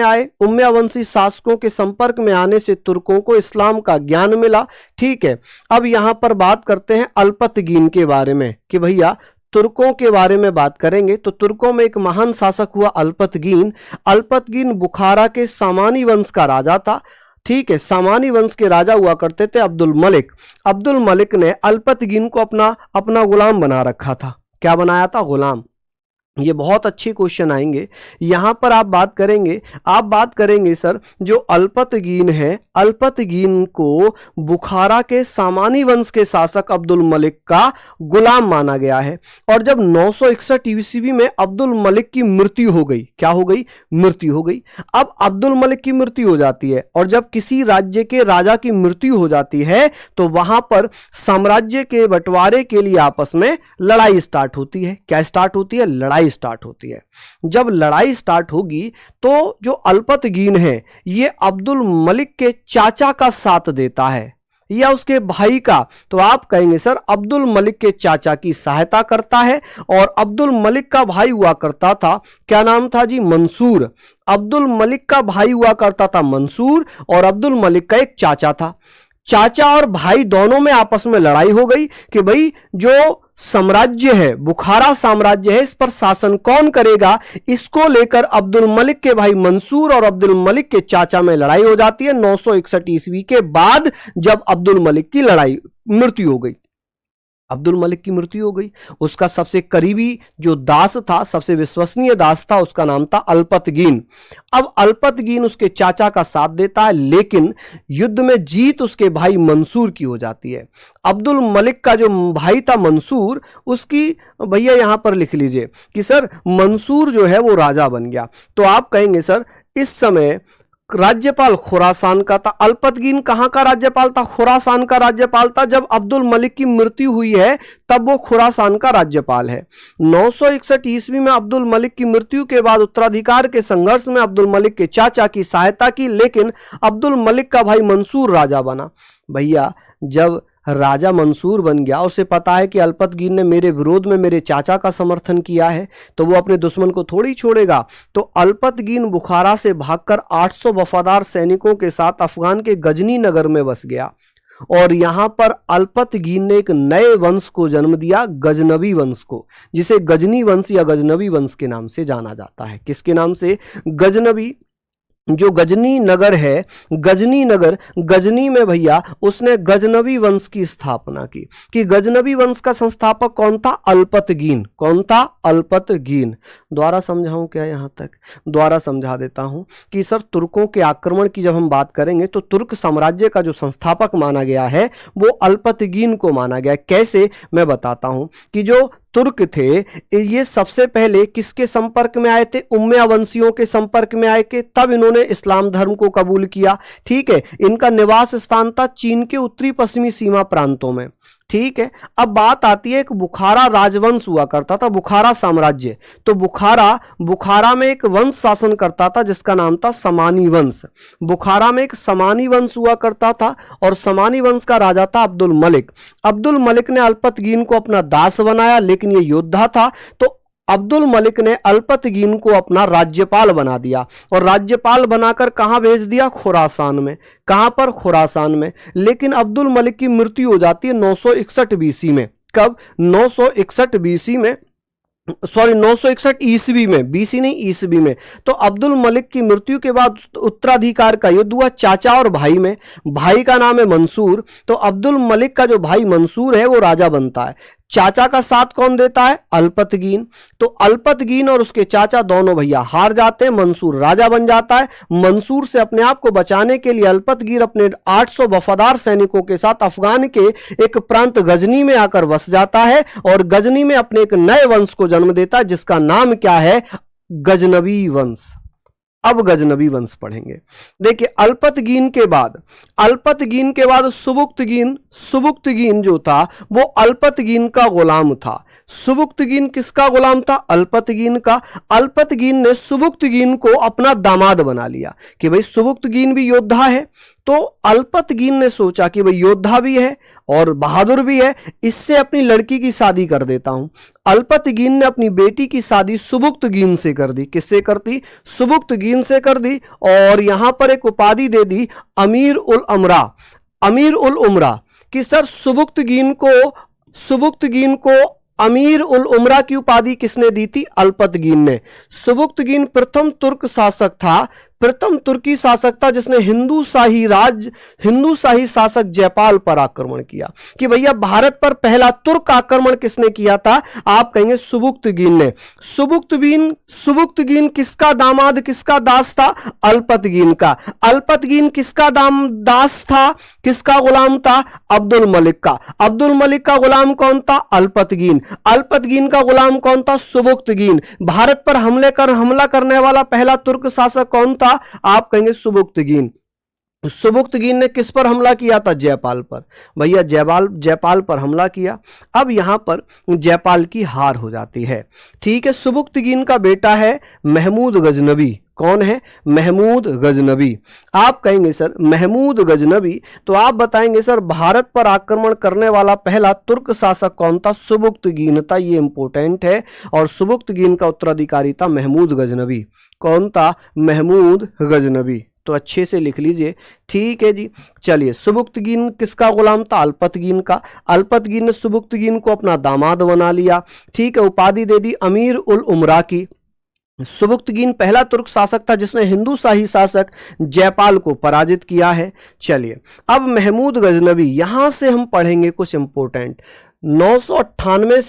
आए, उम्मयावंशी शासकों के संपर्क में आने से तुर्कों को इस्लाम का ज्ञान मिला। ठीक है, अब यहां पर बात करते हैं अल्पतगीन के बारे में कि भैया तुर्कों के बारे में बात करेंगे तो तुर्कों में एक महान शासक हुआ अल्पतगीन बुखारा के सामानी वंश का राजा था। ठीक है, सामानी वंश के राजा हुआ करते थे अब्दुल मलिक ने अल्पतगीन को अपना गुलाम बना रखा था। क्या बनाया था? गुलाम। ये बहुत अच्छे क्वेश्चन आएंगे। यहां पर आप बात करेंगे सर जो अल्पतगीन है, अल्पतगीन को बुखारा के सामानी वंश के शासक अब्दुल मलिक का गुलाम माना गया है। और जब 961 ईस्वी में अब्दुल मलिक की मृत्यु हो गई, क्या हो गई? मृत्यु हो गई। अब अब्दुल मलिक की मृत्यु हो जाती है और जब किसी राज्य के राजा की मृत्यु हो जाती है तो वहां पर साम्राज्य के बंटवारे के लिए आपस में लड़ाई स्टार्ट होती है। क्या स्टार्ट होती है? लड़ाई स्टार्ट होती है। जब लड़ाई स्टार्ट होगी तो जो अल्पतगीन है ये अब्दुल मलिक के चाचा का साथ देता है या उसके भाई का, तो आप कहेंगे सर अब्दुल मलिक के चाचा की सहायता करता है। और अब्दुल मलिक का भाई हुआ करता था, क्या नाम था जी? मंसूर। अब्दुल मलिक का भाई हुआ करता था मंसूर और अब्दुल मलिक का एक चाचा था। चाचा और भाई दोनों में आपस में लड़ाई हो गई कि भाई जो साम्राज्य है, बुखारा साम्राज्य है, इस पर शासन कौन करेगा। इसको लेकर अब्दुल मलिक के भाई मंसूर और अब्दुल मलिक के चाचा में लड़ाई हो जाती है 961 ईस्वी के बाद, जब अब्दुल मलिक की मृत्यु हो गई। अब्दुल मलिक की मृत्यु हो गई। उसका सबसे करीबी जो दास था, सबसे विश्वसनीय दास था, उसका नाम था अल्पतगीन। अब अल्पतगीन उसके चाचा का साथ देता है, लेकिन युद्ध में जीत उसके भाई मंसूर की हो जाती है। अब्दुल मलिक का जो भाई था मंसूर, उसकी भैया यहां पर लिख लीजिए कि सर मंसूर जो है वो राजा बन गया। तो आप कहेंगे सर इस समय राज्यपाल खुरासान का था। अल्पतगीन कहां का राज्यपाल था? खुरासान का राज्यपाल था। जब अब्दुल मलिक की मृत्यु हुई है तब वो खुरासान का राज्यपाल है। 961 ईस्वी में अब्दुल मलिक की मृत्यु के बाद उत्तराधिकार के संघर्ष में अब्दुल मलिक के चाचा की सहायता की, लेकिन अब्दुल मलिक का भाई मंसूर राजा बना। भैया जब राजा मंसूर बन गया, उसे पता है कि अल्पतगीन ने मेरे विरोध में मेरे चाचा का समर्थन किया है, तो वो अपने दुश्मन को थोड़ी छोड़ेगा। तो अल्पतगीन बुखारा से भागकर 800 वफादार सैनिकों के साथ अफगान के गजनी नगर में बस गया। और यहां पर अल्पतगीन ने एक नए वंश को जन्म दिया, गजनवी वंश को, जिसे गजनी वंश या गजनवी वंश के नाम से जाना जाता है। किसके नाम से? गजनवी। जो गजनी नगर है, गजनी नगर, गजनी में भैया उसने गजनवी वंश की स्थापना की। कि गजनवी वंश का संस्थापक कौन था? अल्पतगीन। कौन था? अल्पतगीन। द्वारा समझाऊं क्या? यहां तक द्वारा समझा देता हूं कि सर तुर्कों के आक्रमण की जब हम बात करेंगे तो तुर्क साम्राज्य का जो संस्थापक माना गया है वो अल्पतगीन को माना गया। कैसे? मैं बताता हूं कि जो तुर्क थे ये सबसे पहले किसके संपर्क में आए थे? उम्मया वंशियों के संपर्क में आए के, तब इन्होंने इस्लाम धर्म को कबूल किया। ठीक है, इनका निवास स्थान था चीन के उत्तरी पश्चिमी सीमा प्रांतों में। ठीक है, अब बात आती है, एक बुखारा राजवंश हुआ करता था, बुखारा साम्राज्य। तो बुखारा में एक वंश शासन करता था जिसका नाम था समानी वंश। बुखारा में एक समानी वंश हुआ करता था और समानी वंश का राजा था अब्दुल मलिक। अब्दुल मलिक ने अल्पतगीन को अपना दास बनाया, लेकिन ये योद्धा था, तो अब्दुल मलिक ने अल्पतगीन को अपना राज्यपाल बना दिया और राज्यपाल बनाकर कहां भेज दिया? खुरासान में। कहां पर? खुरासान में। लेकिन अब्दुल मलिक की मृत्यु हो जाती है 961 बीसी में। कब? 961 बीसी में, सॉरी 961 ईस्वी में, बीसी नहीं ईस्वी में। तो अब्दुल मलिक की मृत्यु के बाद उत्तराधिकार का युद्ध हुआ चाचा और भाई में। भाई का नाम है मंसूर, तो अब्दुल मलिक का जो भाई मंसूर है वो राजा बनता है। चाचा का साथ कौन देता है? अल्पतगीन। तो अल्पतगीन और उसके चाचा दोनों भैया हार जाते हैं, मंसूर राजा बन जाता है। मंसूर से अपने आप को बचाने के लिए अल्पतगीन अपने 800 वफादार सैनिकों के साथ अफगान के एक प्रांत गजनी में आकर बस जाता है और गजनी में अपने एक नए वंश को जन्म देता है जिसका नाम क्या है? गजनवी वंश। अब गजनवी वंश पढ़ेंगे। देखिए अल्पतगीन के बाद सुबुक्तगीन जो था वो अल्पतगीन का गुलाम था। सुबुक्तगीन किसका गुलाम था? अल्पतगीन का। अल्पतगीन ने सुबुक्तगीन को अपना दामाद बना लिया कि भाई सुबुक्तगीन भी योद्धा है, तो अल्पतगीन ने सोचा कि भाई योद्धा भी है और बहादुर भी है, इससे अपनी लड़की की शादी कर देता हूं। अल्पतगीन ने अपनी बेटी की शादी सुबुक्तगीन से कर दी। किससे कर दी? सुबुक्तगीन से कर दी और यहां पर एक उपाधि दे दी अमीर उल उमरा कि सर सुबुक्तगीन को अमीर उल उमरा की उपाधि किसने दी थी? अल्पतगीन ने। सुबुक्तगीन प्रथम तुर्क शासक था, प्रथम तुर्की शासक था जिसने हिंदू शाही शासक जयपाल पर आक्रमण किया। कि भैया भारत पर पहला तुर्क आक्रमण किसने किया था? आप कहेंगे सुबुक्तगीन ने। सुबुक्तगीन किसका दामाद, किसका दास था? अल्पतगीन का। अल्पतगीन किसका दास था, किसका गुलाम था? अब्दुल मलिक का। अब्दुल मलिक का गुलाम कौन था? अल्पतगीन। अल्पतगीन का गुलाम कौन था? सुबुक्तगीन। भारत पर हमला करने वाला पहला तुर्क शासक कौन था? आप कहेंगे सुबुक्तगीन। सुबुक्तगीन ने किस पर हमला किया था? जयपाल पर। भैया जयपाल पर हमला किया। अब यहां पर जयपाल की हार हो जाती है। ठीक है, सुबुक्तगीन का बेटा है महमूद गजनवी। कौन है? महमूद गजनवी। आप कहेंगे सर महमूद गजनवी, तो आप बताएंगे सर भारत पर आक्रमण करने वाला पहला तुर्क शासक कौन था? सुबुक्तगीन था। ये इंपॉर्टेंट है। और सुबुक्तगीन का उत्तराधिकारी था महमूद गजनवी। कौन था? महमूद गजनवी। तो अच्छे से लिख लीजिए। ठीक है जी, चलिए सुबुक्तगीन किसका गुलाम था? अल्पतगीन का। अल्पतगीन ने सुबुक्तगीन को अपना दामाद बना लिया। ठीक है, उपाधि दे दी अमीर उल उमरा की। सुबुक्तगीन पहला तुर्क शासक था जिसने हिंदू शाही शासक जयपाल को पराजित किया है। चलिए अब महमूद गजनवी, यहां से हम पढ़ेंगे कुछ इंपॉर्टेंट। 998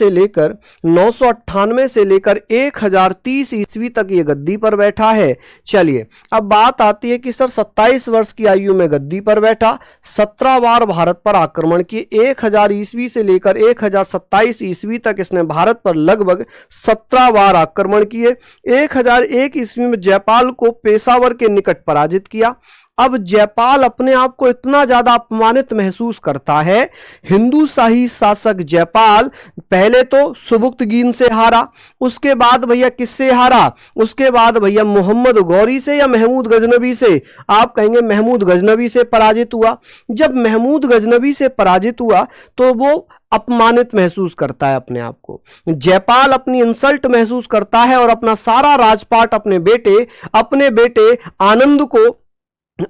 से लेकर 1030 ईस्वी तक ये गद्दी पर बैठा है। चलिए अब बात आती है कि सर 27 वर्ष की आयु में गद्दी पर बैठा, 17 बार भारत पर आक्रमण किए। 1000 ईस्वी से लेकर 1027 ईस्वी तक इसने भारत पर लगभग 17 बार आक्रमण किए। 1001 ईस्वी में जयपाल को पेशावर के निकट पराजित किया। अब जयपाल अपने आप को इतना ज्यादा अपमानित महसूस करता है। हिंदू शाही शासक जयपाल पहले तो सुबुक्तगीन से हारा, उसके बाद भैया किससे हारा? उसके बाद भैया मोहम्मद गौरी से या महमूद गजनवी से? आप कहेंगे महमूद गजनवी से पराजित हुआ। जब महमूद गजनवी से पराजित हुआ तो वो अपमानित महसूस करता है अपने आप को। जयपाल अपनी इंसल्ट महसूस करता है और अपना सारा राजपाट अपने बेटे आनंद को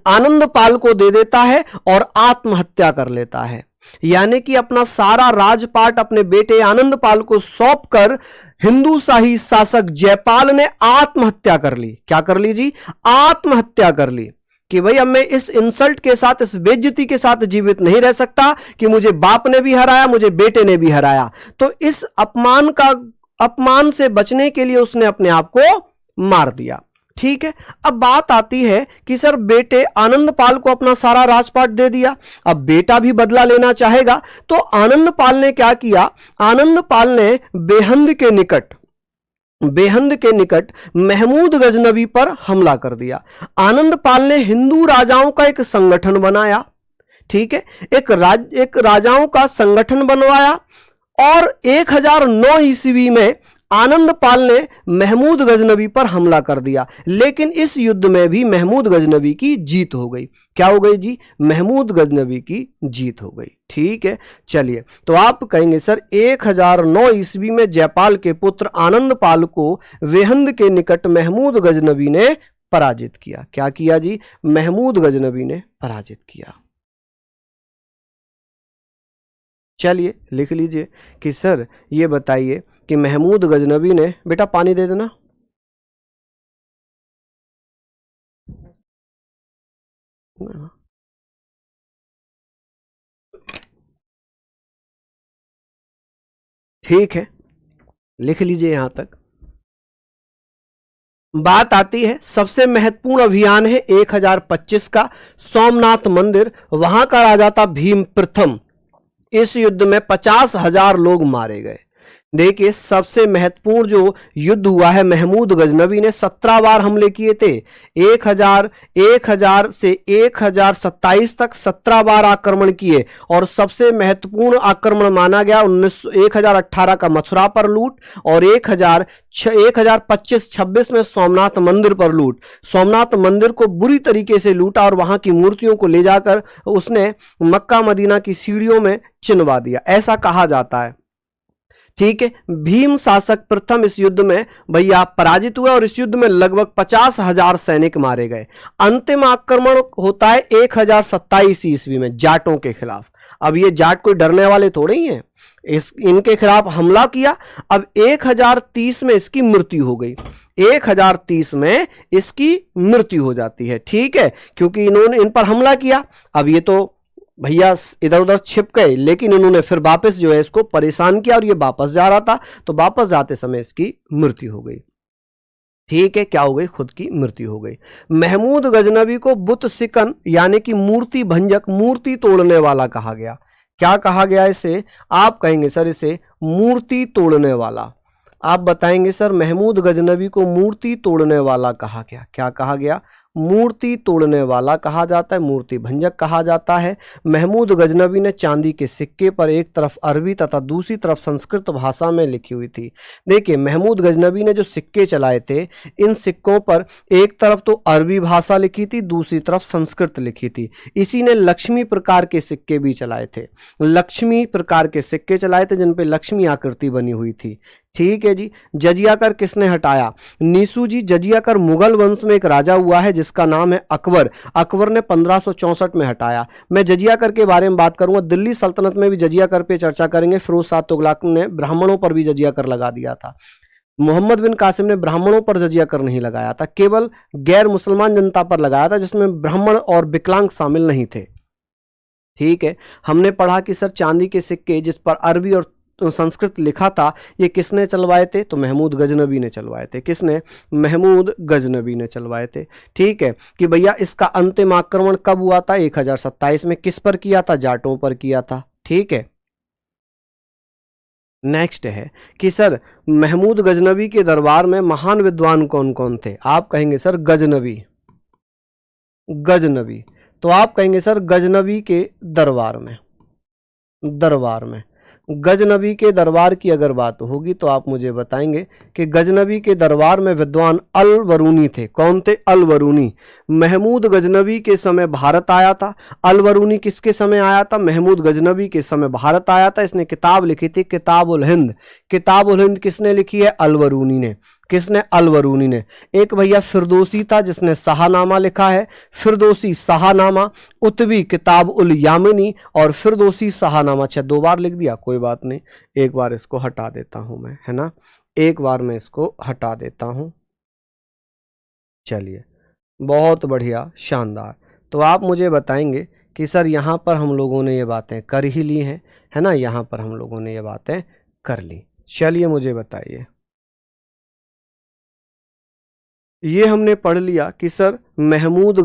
आनंदपाल को दे देता है और आत्महत्या कर लेता है। यानी कि अपना सारा राजपाट अपने बेटे आनंदपाल को सौंपकर हिंदू शाही शासक जयपाल ने आत्महत्या कर ली। क्या कर ली जी? आत्महत्या कर ली कि भाई अब मैं इस इंसल्ट के साथ, इस बेइज्जती के साथ जीवित नहीं रह सकता कि मुझे बाप ने भी हराया, मुझे बेटे ने भी हराया। तो इस अपमान से बचने के लिए उसने अपने आप को मार दिया। ठीक है, अब बात आती है कि सर बेटे आनंदपाल को अपना सारा राजपाट दे दिया, अब बेटा भी बदला लेना चाहेगा, तो आनंदपाल ने क्या किया? आनंदपाल ने बेहंद के निकट महमूद गजनबी पर हमला कर दिया। आनंदपाल ने हिंदू राजाओं का एक संगठन बनाया। ठीक है, एक राजाओं का संगठन बनवाया और 1009 ईस्वी में आनंदपाल ने महमूद गजनबी पर हमला कर दिया। लेकिन इस युद्ध में भी महमूद गजनबी की जीत हो गई। क्या हो गई जी? महमूद गजनबी की जीत हो गई। ठीक है, चलिए, तो आप कहेंगे सर 1009 ईस्वी में जयपाल के पुत्र आनंदपाल को वेहंद के निकट महमूद गजनबी ने पराजित किया। क्या किया जी? महमूद गजनबी ने पराजित किया। चलिए लिख लीजिए कि सर ये बताइए कि महमूद गजनबी ने, बेटा पानी दे देना, ठीक है, लिख लीजिए यहां तक। बात आती है सबसे महत्वपूर्ण अभियान है 1025 का, सोमनाथ मंदिर, वहां का राजा था भीम प्रथम। इस युद्ध में 50,000 लोग मारे गए। देखिए सबसे महत्वपूर्ण जो युद्ध हुआ है, महमूद गजनबी ने 17 बार हमले किए थे। 1000 से 1027 तक 17 बार आक्रमण किए और सबसे महत्वपूर्ण आक्रमण माना गया 1018 का मथुरा पर लूट और 1025-26 में सोमनाथ मंदिर पर लूट। सोमनाथ मंदिर को बुरी तरीके से लूटा और वहां की मूर्तियों को ले जाकर उसने मक्का मदीना की सीढ़ियों में चिनवा दिया, ऐसा कहा जाता है। ठीक है, भीम शासक प्रथम इस युद्ध में भैया पराजित हुए और इस युद्ध में लगभग 50,000 सैनिक मारे गए। अंतिम आक्रमण होता है 1027 ईस्वी में जाटों के खिलाफ। अब ये जाट कोई डरने वाले थोड़े ही हैं, इनके खिलाफ हमला किया। अब 1030 में इसकी मृत्यु हो गई। 1030 में इसकी मृत्यु हो जाती है। ठीक है, क्योंकि इन्होंने इन पर हमला किया। अब ये तो भैया इधर उधर छिप गए, लेकिन इन्होंने फिर वापस जो है इसको परेशान किया और ये वापस जा रहा था, तो वापस जाते समय इसकी मृत्यु हो गई। ठीक है, क्या हो गई? खुद की मृत्यु हो गई। महमूद गजनबी को बुत सिकन यानी कि मूर्ति भंजक, मूर्ति तोड़ने वाला कहा गया। क्या कहा गया इसे? आप कहेंगे सर इसे मूर्ति तोड़ने वाला। आप बताएंगे सर महमूद गजनबी को मूर्ति तोड़ने वाला कहा गया। क्या कहा गया? मूर्ति तोड़ने वाला कहा जाता है, मूर्ति भंजक कहा जाता है। महमूद गजनबी ने चांदी के सिक्के पर एक तरफ अरबी तथा दूसरी तरफ संस्कृत भाषा में लिखी हुई थी। देखिए महमूद गजनबी ने जो सिक्के चलाए थे, इन सिक्कों पर एक तरफ तो अरबी भाषा लिखी थी, दूसरी तरफ संस्कृत लिखी थी। इसी ने लक्ष्मी प्रकार के सिक्के भी चलाए थे, लक्ष्मी प्रकार के सिक्के चलाए थे जिन पे लक्ष्मी आकृति बनी हुई थी। ठीक है जी। जजिया कर किसने हटाया? नीसू जी। जजिया कर मुगल वंश में एक राजा हुआ है जिसका नाम है अकबर। अकबर ने 1564 में हटाया। मैं जजिया कर के बारे में बात करूंगा। दिल्ली सल्तनत में भी जजिया कर पे चर्चा करेंगे। फिरोज शाह तुगलक ने ब्राह्मणों पर भी जजिया कर लगा दिया था। मोहम्मद बिन कासिम ने ब्राह्मणों पर जजिया कर नहीं लगाया था, केवल गैर मुसलमान जनता पर लगाया था जिसमें ब्राह्मण और विकलांग शामिल नहीं थे। ठीक है, हमने पढ़ा कि सर चांदी के सिक्के जिस पर अरबी और संस्कृत लिखा था, ये किसने चलवाए थे? तो महमूद गजनबी ने चलवाए थे। किसने? महमूद गजनबी ने चलवाए थे। ठीक है, कि भैया इसका अंतिम आक्रमण कब हुआ था? 1027 में। किस पर किया था? जाटों पर किया था। ठीक है, नेक्स्ट है कि सर महमूद गजनबी के दरबार में महान विद्वान कौन कौन थे? आप कहेंगे सर गजनबी। तो आप कहेंगे सर गजनबी के दरबार में गजनबी के दरबार की अगर बात होगी तो आप मुझे बताएंगे कि गजनबी के दरबार में विद्वान अल-वरूनी थे। कौन थे? अल-वरूनी। महमूद गजनबी के समय भारत आया था। अल-वरूनी किसके समय आया था? महमूद गजनबी के समय भारत आया था। इसने किताब लिखी थी किताब-उल-हिंद। किताब-उल-हिंद किसने लिखी है? अल-वरूनी ने। किसने? अलबरूनी ने। एक भैया फिरदौसी था जिसने शाहनामा लिखा है, फिरदौसी शाहनामा, उतवी किताब उल यामिनी और फिरदौसी शाहनामा। अच्छा 2 बार लिख दिया, कोई बात नहीं, एक बार इसको हटा देता हूं मैं, है ना, एक बार मैं इसको हटा देता हूं। चलिए, बहुत बढ़िया, शानदार। तो आप मुझे बताएंगे कि सर यहाँ पर हम लोगों ने ये बातें कर ही ली हैं, है ना, यहाँ पर हम लोगों ने ये बातें कर ली। चलिए मुझे बताइए, ये हमने पढ़ लिया कि सर महमूद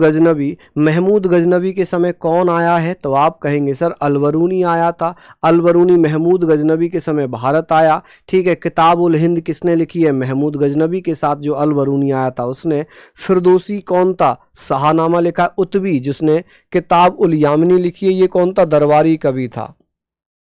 गजनबी के समय कौन आया है? तो आप कहेंगे सर अलबरूनी आया था। अलबरूनी महमूद गजनबी के समय भारत आया। ठीक है, किताब उल हिंद किसने लिखी है? महमूद गजनबी के साथ जो अलबरूनी आया था उसने। फिरदौसी कौन था? शाहनामा लिखा। उतवी जिसने किताब उल यामिनी लिखी है, ये कौन था? दरबारी कवि था।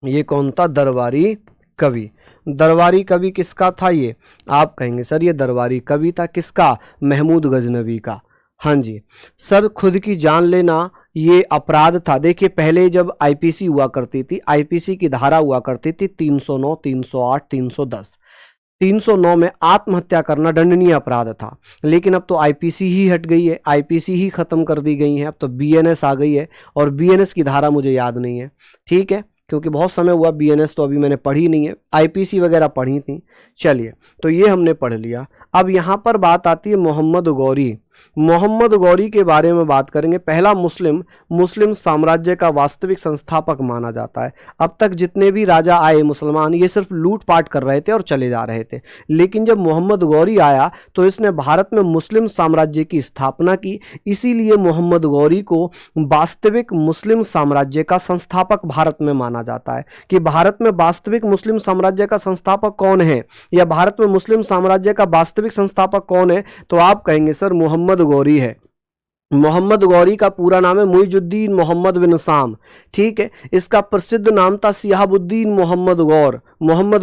ये कौन था? दरबारी कवि। दरबारी कवि किसका था ये? आप कहेंगे सर ये दरबारी कवि था, किसका? महमूद गजनबी का। हाँ जी सर, खुद की जान लेना ये अपराध था। देखिए पहले जब आईपीसी हुआ करती थी, आईपीसी की धारा हुआ करती थी 309, 308, 310। 309 में आत्महत्या करना दंडनीय अपराध था, लेकिन अब तो आईपीसी ही हट गई है, आईपीसी ही खत्म कर दी गई है। अब तो बीएनएस आ गई है, और बीएनएस की धारा मुझे याद नहीं है, ठीक है, क्योंकि बहुत समय हुआ, बीएनएस तो अभी मैंने पढ़ी नहीं है, आईपीसी वगैरह पढ़ी थी। चलिए, तो ये हमने पढ़ लिया। अब यहाँ पर बात आती है मोहम्मद गौरी। मोहम्मद गौरी के बारे में बात करेंगे। पहला मुस्लिम साम्राज्य का वास्तविक संस्थापक माना जाता है। अब तक जितने भी राजा आए मुसलमान, ये सिर्फ लूटपाट कर रहे थे और चले जा रहे थे, लेकिन जब मोहम्मद गौरी आया तो इसने भारत में मुस्लिम साम्राज्य की स्थापना की। इसीलिए मोहम्मद गौरी को वास्तविक मुस्लिम साम्राज्य का संस्थापक भारत में माना जाता है। कि भारत में वास्तविक मुस्लिम साम्राज्य का संस्थापक कौन है, या भारत में मुस्लिम साम्राज्य का वास्तविक संस्थापक कौन है? तो आप कहेंगे सर मोहम्मद गौरी है। मोहम्मद गौरी का पूरा नाम है मुइजुद्दीन मोहम्मद बिन साम। ठीक है, इसका प्रसिद्ध नाम था सिहाबुद्दीन मोहम्मद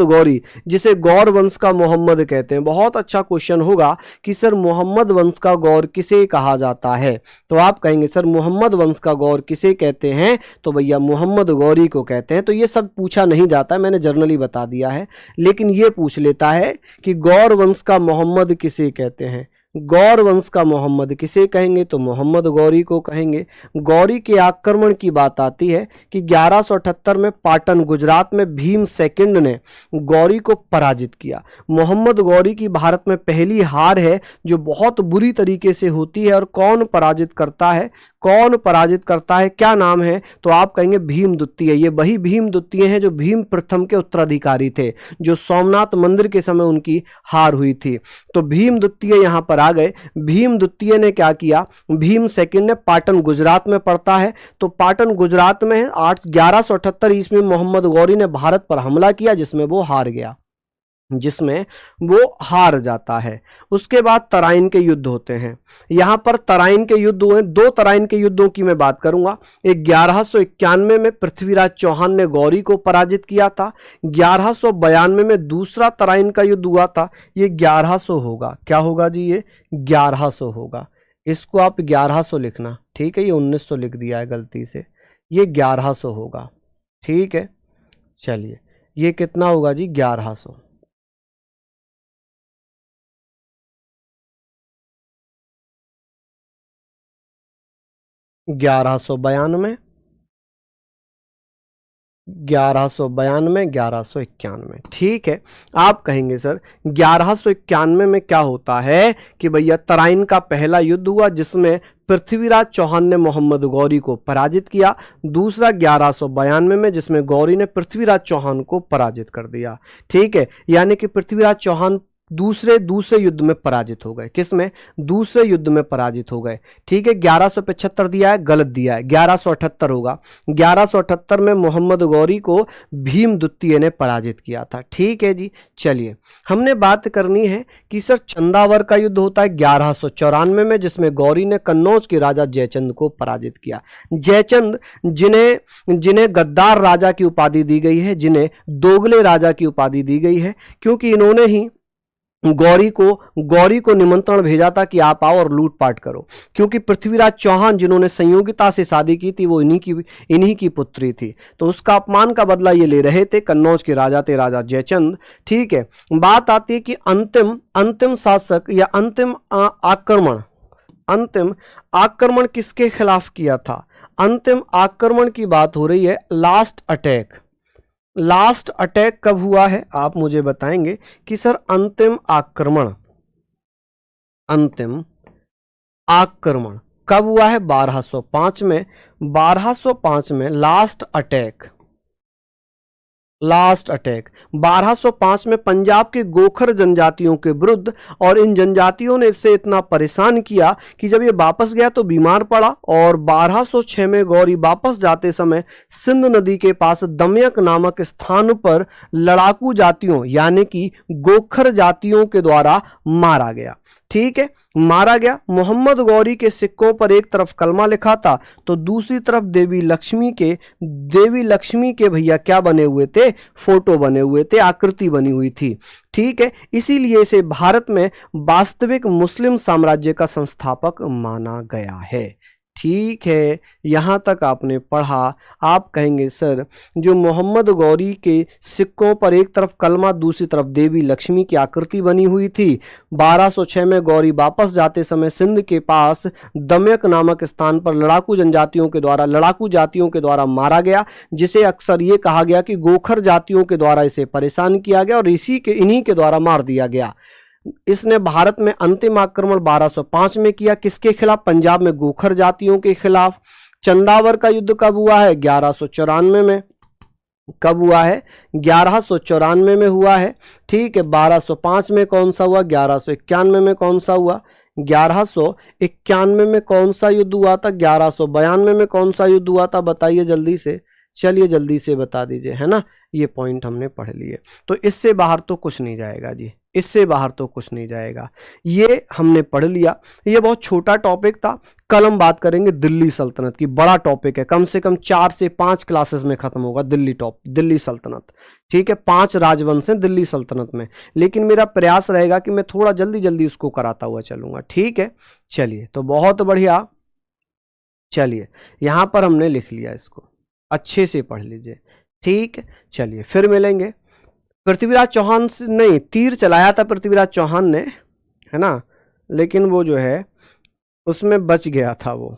गौरी, जिसे गौर वंश का मोहम्मद कहते हैं। बहुत अच्छा क्वेश्चन होगा कि सर मोहम्मद वंश का गौर किसे कहा जाता है? तो आप कहेंगे सर मोहम्मद वंश का गौर किसे कहते हैं? तो भैया मोहम्मद गौरी को कहते हैं। तो ये सब पूछा नहीं जाता है, मैंने जर्नली बता दिया है, लेकिन ये पूछ लेता है कि गौर वंश का मोहम्मद किसे कहते हैं? गौर वंश का मोहम्मद किसे कहेंगे? तो मोहम्मद गौरी को कहेंगे। गौरी के आक्रमण की बात आती है कि 1178 में पाटन गुजरात में भीम सेकंड ने गौरी को पराजित किया। मोहम्मद गौरी की भारत में पहली हार है जो बहुत बुरी तरीके से होती है। और कौन पराजित करता है? क्या नाम है? तो आप कहेंगे भीम द्वितीय। ये वही भीम द्वितीय हैं जो भीम प्रथम के उत्तराधिकारी थे, जो सोमनाथ मंदिर के समय उनकी हार हुई थी। तो भीम द्वितीय यहाँ पर आ गए। भीम द्वितीय ने क्या किया? भीम सेकंड ने, पाटन गुजरात में पड़ता है, तो पाटन गुजरात में 1178 ईस्वी में मोहम्मद गौरी ने भारत पर हमला किया, जिसमें वो हार जाता है। उसके बाद तराइन के युद्ध होते हैं। यहां पर तराइन के युद्ध हुए। 2 तराइन के युद्धों की मैं बात करूंगा। 1191 में पृथ्वीराज चौहान ने गौरी को पराजित किया था। 1192 में दूसरा तराइन का युद्ध हुआ था। ये 1100 होगा। क्या होगा जी? ये 1100 होगा। इसको आप 1100 लिखना, ठीक है, ये 1900 लिख दिया है गलती से, ये 1100 होगा। ठीक है, चलिए, ये कितना होगा जी? 1100। 1192, 1191, ठीक है। आप कहेंगे सर 1191 में क्या होता है कि भैया तराइन का पहला युद्ध हुआ, जिसमें पृथ्वीराज चौहान ने मोहम्मद गौरी को पराजित किया। दूसरा 1192 में, जिसमें गौरी ने पृथ्वीराज चौहान को पराजित कर दिया। ठीक है, यानी कि पृथ्वीराज चौहान दूसरे युद्ध में पराजित हो गए। किसमें? दूसरे युद्ध में पराजित हो गए। ठीक है, 1175 दिया है, गलत दिया है, 1178 होगा। 1178 में मोहम्मद गौरी को भीम द्वितीय ने पराजित किया था। ठीक है जी, चलिए, हमने बात करनी है कि सर चंदावर का युद्ध होता है 1194 में, जिसमें गौरी ने कन्नौज के राजा जयचंद को पराजित किया। जयचंद, जिन्हें गद्दार राजा की उपाधि दी गई है, जिन्हें दोगले राजा की उपाधि दी गई है, क्योंकि इन्होंने ही गौरी को निमंत्रण भेजा था कि आप आओ और लूटपाट करो, क्योंकि पृथ्वीराज चौहान जिन्होंने संयोगिता से शादी की थी वो इन्हीं की पुत्री थी। तो उसका अपमान का बदला ये ले रहे थे। कन्नौज के राजा थे राजा जयचंद। ठीक है, बात आती है कि अंतिम शासक या अंतिम आक्रमण किसके खिलाफ किया था। अंतिम आक्रमण की बात हो रही है, लास्ट अटैक कब हुआ है आप मुझे बताएंगे कि सर अंतिम आक्रमण कब हुआ है। 1205 में 1205 में लास्ट अटैक 1205 में पंजाब के गोखर जनजातियों के विरुद्ध, और इन जनजातियों ने इससे इतना परेशान किया कि जब ये वापस गया तो बीमार पड़ा, और 1206 में गौरी वापस जाते समय सिंध नदी के पास दमयक नामक स्थान पर लड़ाकू जातियों यानी कि गोखर जातियों के द्वारा मारा गया। ठीक है, मारा गया। मोहम्मद गौरी के सिक्कों पर एक तरफ कलमा लिखा था तो दूसरी तरफ देवी लक्ष्मी के भैया क्या बने हुए थे, फोटो बने हुए थे, आकृति बनी हुई थी। ठीक है, इसीलिए इसे भारत में वास्तविक मुस्लिम साम्राज्य का संस्थापक माना गया है। ठीक है, यहां तक आपने पढ़ा। आप कहेंगे सर जो मोहम्मद गौरी के सिक्कों पर एक तरफ कलमा दूसरी तरफ देवी लक्ष्मी की आकृति बनी हुई थी, 1206 में गौरी वापस जाते समय सिंध के पास दमयक नामक स्थान पर लड़ाकू जातियों के द्वारा मारा गया, जिसे अक्सर ये कहा गया कि गोखर जातियों के द्वारा इसे परेशान किया गया और इन्हीं के द्वारा मार दिया गया। इसने भारत में अंतिम आक्रमण 1205 में किया। किसके खिलाफ? पंजाब में गोखर जातियों के खिलाफ। चंदावर का युद्ध कब हुआ है? 1194 में। कब हुआ है? 1194 में हुआ है। ठीक है, 1205 में कौन सा हुआ? 1191 में कौन सा हुआ? 1191 में कौन सा युद्ध हुआ था? 1192 में कौन सा युद्ध हुआ था? बताइए जल्दी से, चलिए जल्दी से बता दीजिए, है ना। ये पॉइंट हमने पढ़ लिए, तो इससे बाहर तो कुछ नहीं जाएगा जी, इससे बाहर तो कुछ नहीं जाएगा। ये हमने पढ़ लिया। ये बहुत छोटा टॉपिक था। कल हम बात करेंगे दिल्ली सल्तनत की, बड़ा टॉपिक है, कम से कम 4 से 5 क्लासेस में खत्म होगा दिल्ली सल्तनत। ठीक है, 5 राजवंश हैं दिल्ली सल्तनत में, लेकिन मेरा प्रयास रहेगा कि मैं थोड़ा जल्दी उसको कराता हुआ चलूंगा। ठीक है, चलिए, तो बहुत बढ़िया। चलिए, यहां पर हमने लिख लिया, इसको अच्छे से पढ़ लीजिए। ठीक है, चलिए फिर मिलेंगे। पृथ्वीराज चौहान से नहीं, तीर चलाया था पृथ्वीराज चौहान ने, है ना, लेकिन वो जो है उसमें बच गया था वो।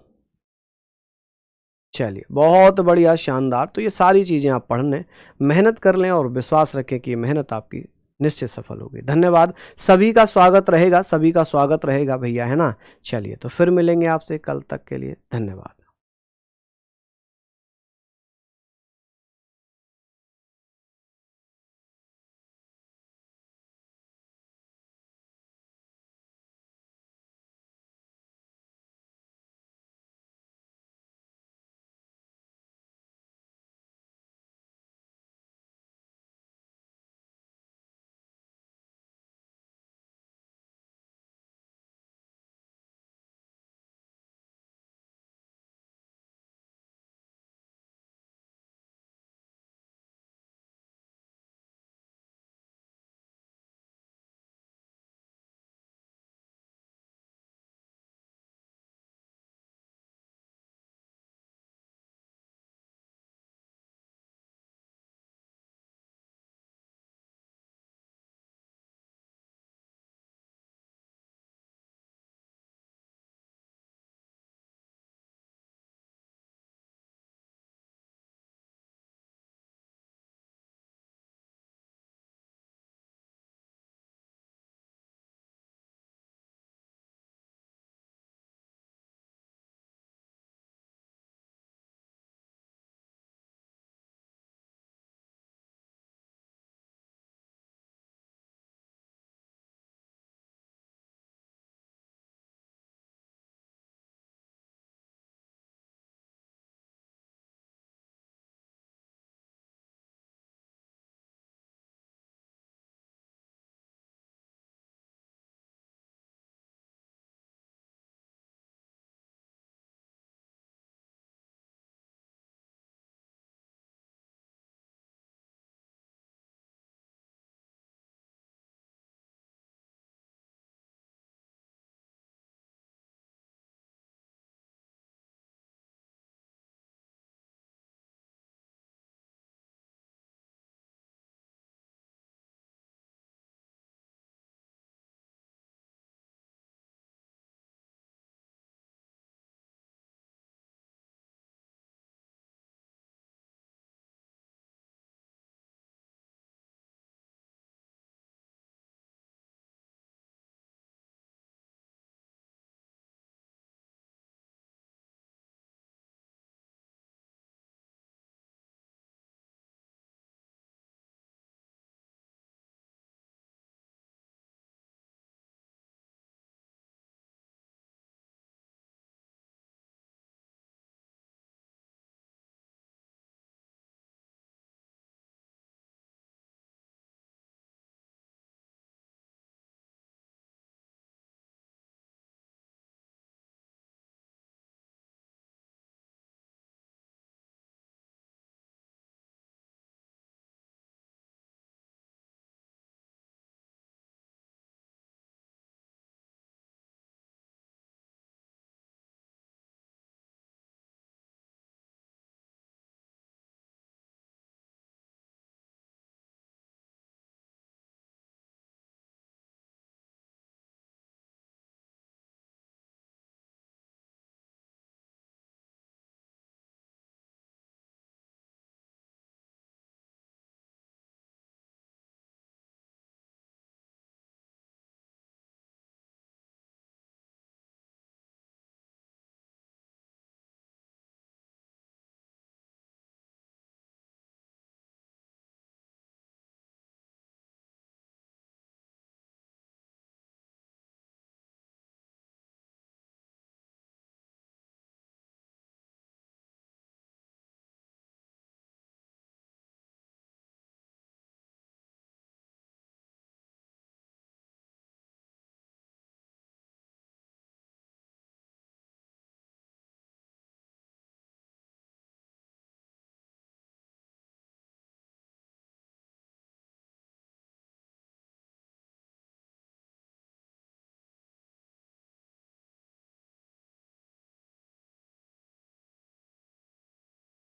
चलिए, बहुत बढ़िया, शानदार। तो ये सारी चीजें आप पढ़ने मेहनत कर लें और विश्वास रखें कि मेहनत आपकी निश्चित सफल होगी। धन्यवाद। सभी का स्वागत रहेगा भैया, है ना। चलिए, तो फिर मिलेंगे आपसे कल तक के लिए। धन्यवाद।